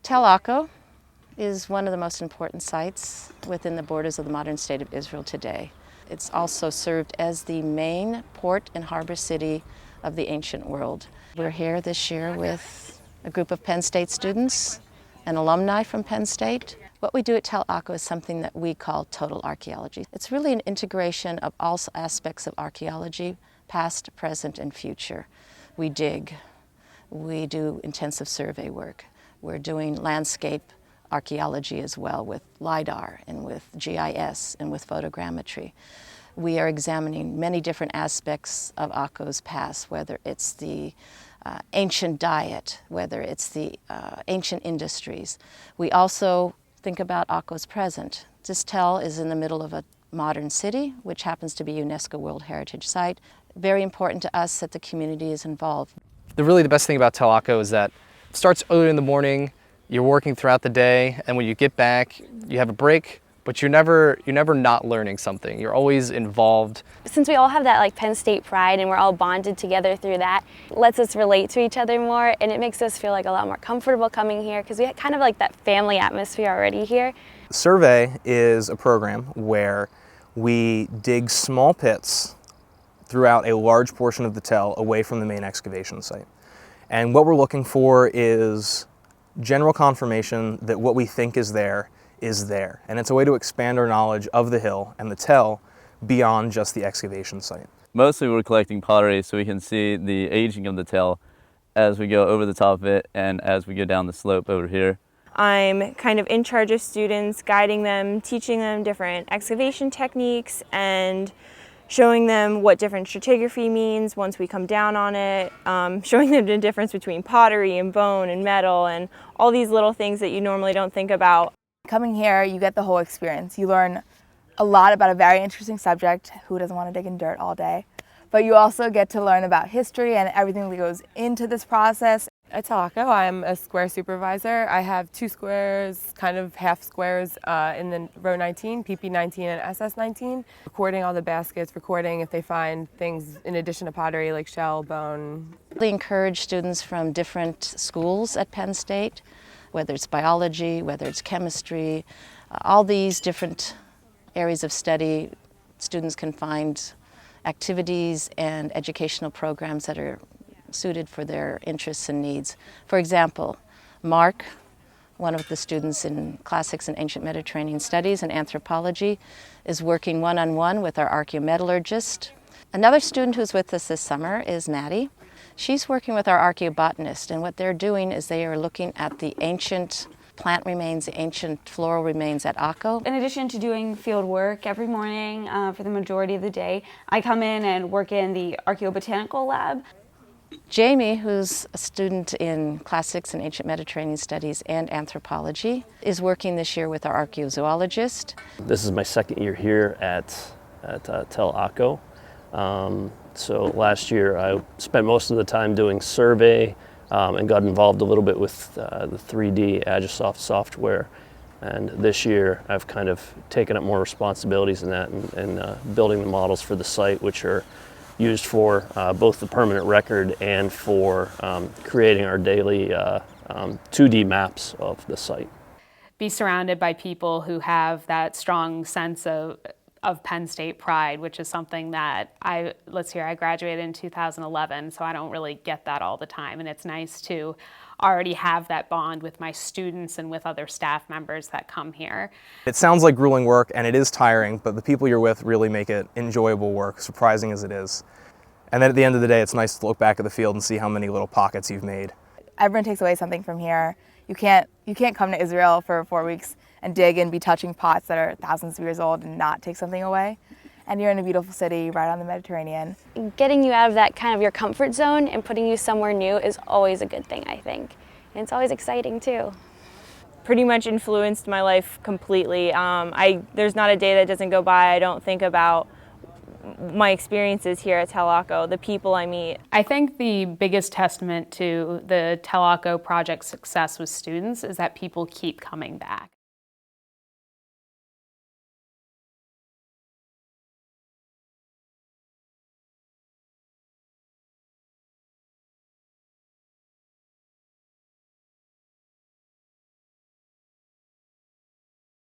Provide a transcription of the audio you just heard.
Tel Akko is one of the most important sites within the borders of the modern state of Israel today. It's also served as the main port and harbor city of the ancient world. We're here this year with a group of Penn State students and alumni from Penn State. What we do at Tel Akko is something that we call total archaeology. It's really an integration of all aspects of archaeology, past, present, and future. We dig. We do intensive survey work. We're doing landscape archaeology as well with LIDAR and with GIS and with photogrammetry. We are examining many different aspects of Akko's past, whether it's the ancient diet, whether it's the ancient industries. We also think about Akko's present. This Tel is in the middle of a modern city, which happens to be UNESCO World Heritage Site. Very important to us that the community is involved. The best thing about Tel Akko is that it starts early in the morning, you're working throughout the day, and when you get back, you have a break, but you're never not learning something. You're always involved. Since we all have that Penn State pride and we're all bonded together through that, it lets us relate to each other more, and it makes us feel a lot more comfortable coming here because we have kind of that family atmosphere already here. Survey is a program where we dig small pits throughout a large portion of the Tel away from the main excavation site. And what we're looking for is general confirmation that what we think is there. And it's a way to expand our knowledge of the hill and the Tel beyond just the excavation site. Mostly we're collecting pottery so we can see the aging of the Tel as we go over the top of it and as we go down the slope over here. I'm kind of in charge of students, guiding them, teaching them different excavation techniques and showing them what different stratigraphy means once we come down on it, showing them the difference between pottery and bone and metal and all these little things that you normally don't think about. Coming here, you get the whole experience. You learn a lot about a very interesting subject. Who doesn't want to dig in dirt all day? But you also get to learn about history and everything that goes into this process. At Tel Akko, I'm a square supervisor. I have 2 squares, kind of half squares in the row 19, PP19 and SS19, recording all the baskets, recording if they find things in addition to pottery like shell, bone. We encourage students from different schools at Penn State, whether it's biology, whether it's chemistry, all these different areas of study. Students can find activities and educational programs that are suited for their interests and needs. For example, Mark, one of the students in Classics and Ancient Mediterranean Studies and Anthropology, is working one-on-one with our archaeometallurgist. Another student who's with us this summer is Maddie. She's working with our archaeobotanist, and what they're doing is they are looking at the ancient plant remains, the ancient floral remains at Akko. In addition to doing field work every morning for the majority of the day, I come in and work in the archaeobotanical lab. Jamie, who's a student in Classics and Ancient Mediterranean Studies and Anthropology, is working this year with our archaeozoologist. This is my second year here at Tel Akko. So last year I spent most of the time doing survey and got involved a little bit with the 3D Agisoft software. And this year I've kind of taken up more responsibilities in that and building the models for the site, which are used for both the permanent record and for creating our daily 2D maps of the site. Be surrounded by people who have that strong sense of Penn State pride, which is something that I graduated in 2011, so I don't really get that all the time, and it's nice to already have that bond with my students and with other staff members that come here. It sounds like grueling work, and it is tiring, but the people you're with really make it enjoyable work, surprising as it is. And then at the end of the day, it's nice to look back at the field and see how many little pockets you've made. Everyone takes away something from here. You can't come to Israel for 4 weeks and dig and be touching pots that are thousands of years old and not take something away. And you're in a beautiful city right on the Mediterranean. Getting you out of that kind of your comfort zone and putting you somewhere new is always a good thing, I think. And it's always exciting too. Pretty much influenced my life completely. There's not a day that doesn't go by I don't think about my experiences here at Tel Akko, the people I meet. I think the biggest testament to the Tel Akko project's success with students is that people keep coming back.